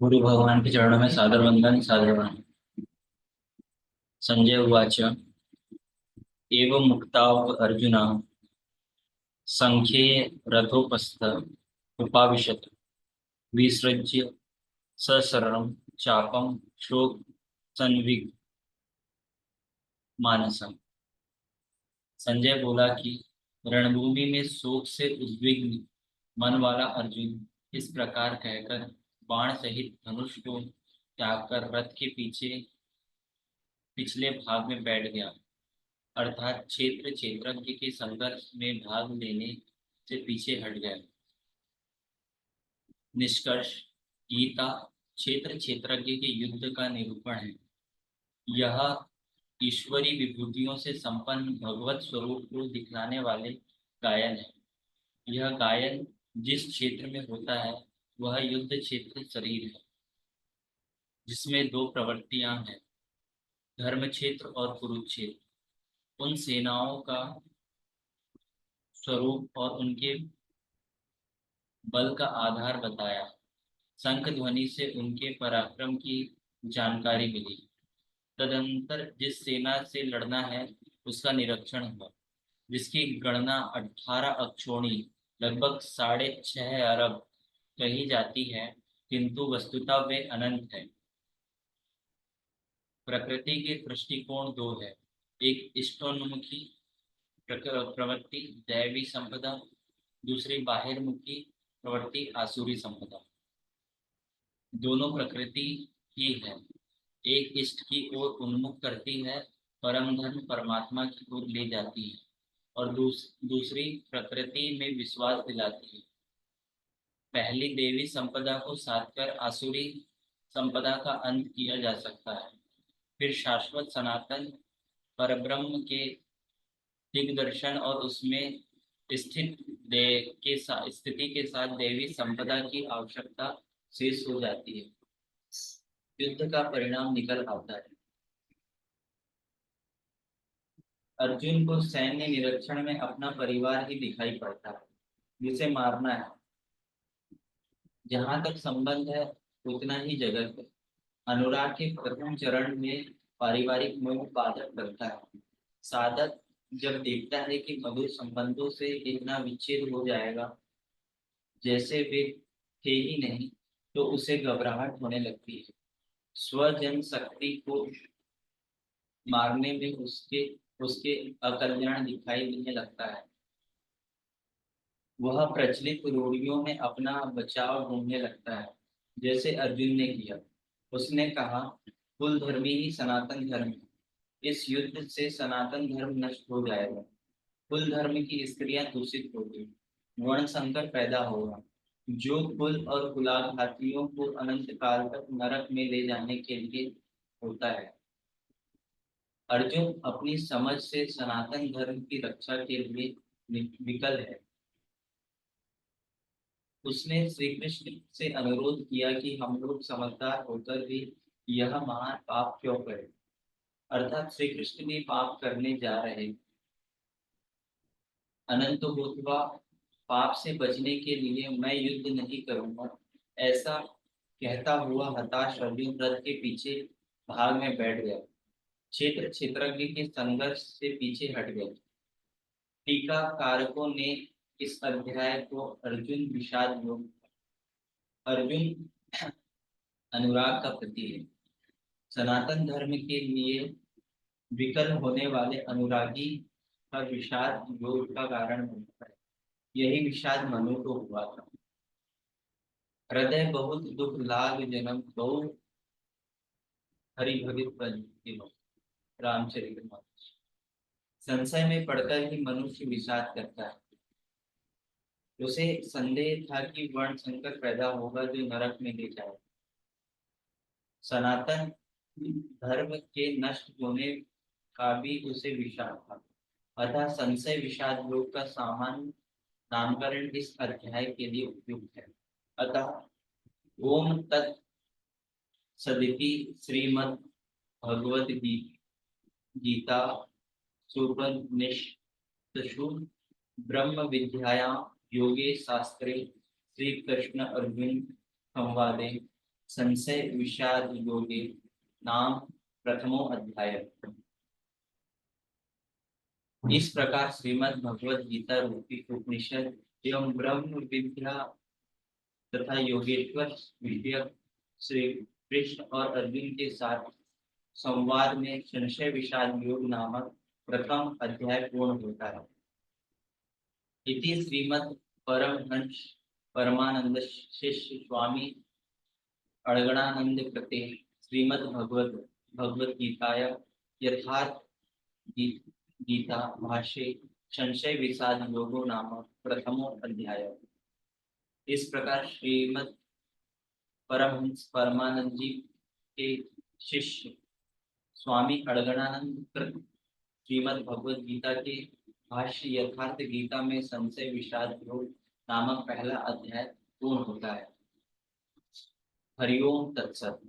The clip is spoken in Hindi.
गुरु भगवान के चरणों में सादर वंदन सादर प्रणाम। संजय उवाच एवं मुक्ताव अर्जुन संख्ये रथोपस्थ उपाविशत् विसृज्य सशरणं चापं शोक संविग मानसम। संजय बोला कि रणभूमि में शोक से उद्विग्न मन वाला अर्जुन इस प्रकार कहकर बाण सहित धनुष को त्याग कर रथ के पीछे पिछले भाग में बैठ गया, अर्थात क्षेत्र क्षेत्रज्ञ के संघर्ष में भाग लेने से पीछे हट गया। निष्कर्ष, गीता क्षेत्र क्षेत्रज्ञ के युद्ध का निरूपण है। यह ईश्वरी विभूतियों से संपन्न भगवत स्वरूप को दिखलाने वाले गायन है। यह गायन जिस क्षेत्र में होता है वह युद्ध क्षेत्र शरीर है, जिसमें दो प्रवृत्तियां हैं, धर्म क्षेत्र और कुरुक्षेत्र। उन सेनाओं का स्वरूप और उनके बल का आधार बताया। शंख ध्वनि से उनके पराक्रम की जानकारी मिली। तदंतर जिस सेना से लड़ना है उसका निरीक्षण हुआ, जिसकी गणना 18 अक्षोणी लगभग 6.5 अरब कही जाती है, किंतु वस्तुतः वे अनंत है। प्रकृति के दृष्टिकोण दो है, एक इष्टोन्मुखी प्रवृत्ति दैवी संपदा, दूसरी बाहिर्मुखी प्रवृत्ति आसुरी संपदा। दोनों प्रकृति ही है, एक इष्ट की ओर उन्मुख करती है, परम धर्म परमात्मा की ओर ले जाती है, और दूसरी प्रकृति में विश्वास दिलाती है। पहली देवी संपदा को साध कर आसुरी संपदा का अंत किया जा सकता है, फिर शाश्वत सनातन परब्रह्म के दिग्दर्शन और उसमें स्थित स्थिति के साथ देवी संपदा की आवश्यकता शेष हो जाती है। युद्ध का परिणाम निकल आता है। अर्जुन को सैन्य निरीक्षण में अपना परिवार ही दिखाई पड़ता है, जिसे मारना है। जहां तक संबंध है उतना ही जगत है। अनुराग के प्रथम चरण में पारिवारिक मोह बाधक करता है। साधक जब देखता है कि मधुर संबंधों से इतना विच्छेद हो जाएगा जैसे वे थे ही नहीं, तो उसे घबराहट होने लगती है। स्वजन शक्ति को मारने में उसके उसके अकल्याण दिखाई देने लगता है। वह प्रचलित रूढ़ियों में अपना बचाव ढूंढने लगता है, जैसे अर्जुन ने किया। उसने कहा, कुल धर्मी ही सनातन धर्म है। इस युद्ध से सनातन धर्म नष्ट हो जाएगा। कुल धर्म की स्त्रियां दूषित होगी, वर्ण संकर पैदा होगा, जो कुल और कुलाघातियों को अनंत काल तक नरक में ले जाने के लिए होता है। अर्जुन अपनी समझ से सनातन धर्म की रक्षा के लिए विकल है। उसने श्री कृष्ण से अनुरोध किया कि हम लोग समझदार होकर भी यह महान पाप क्यों करें। अर्थात श्री कृष्ण भी पाप करने जा रहे, अनंत भूतवा पाप से बचने के लिए मैं युद्ध नहीं करूंगा, ऐसा कहता हुआ हताश अर्जुन रथ के पीछे भाग में बैठ गया। क्षेत्र क्षेत्रज्ञ के संघर्ष से पीछे हट गए। टीका कारकों ने इस अध्याय को अर्जुन विषाद योग, अर्जुन अनुराग का प्रतीक है। सनातन धर्म के लिए विकल होने वाले अनुरागी का विषाद योग का कारण बनता है। यही विषाद मनु को हुआ था। हृदय बहुत दुख लाग जन्म बहु हरि भगत बन रामचरितमानस। संशय में पड़कर ही मनुष्य विषाद करता है। उसे संदेह था कि वर्ण संकर पैदा होगा जो नरक में ले जाए। सनातन धर्म के नष्ट होने का भी उसे विषाद था। अतः संशय विषाद योग का सामान्य नामकरण इस अध्याय के लिए उपयुक्त है। अतः ओम तत् सदिति श्रीमद् भगवद गीता सुपनिषत्सु ब्रह्म विद्यायां योगे शास्त्रे श्री कृष्ण अर्जुन संवादे संशय विषाद योगे नाम प्रथमो अध्याय। इस प्रकार श्रीमद् भगवद गीता रूपी उपनिषद एवं ब्रह्म विद्या तथा योगेश्वर विषयक श्री कृष्ण और अर्जुन के साथ संवाद में संशय विषाद योग नामक प्रथम अध्याय पूर्ण होता है। इति श्रीमद् परमहंस परमानंद शिष्य स्वामी अड़गड़ानंद कृते श्रीमद् भगवद गीताया यथार्थ गीता भाष्ये संशय विषाद योगो नामक प्रथमो अध्याय। इस प्रकार श्रीमद् परमहंस परमानंद जी के शिष्य स्वामी अड़गड़ानंद कृत श्रीमद् भगवद गीता के भाष्य यथार्थ गीता में संशय विषाद योग नामक पहला अध्याय पूर्ण होता है। हरिओम तत्सत।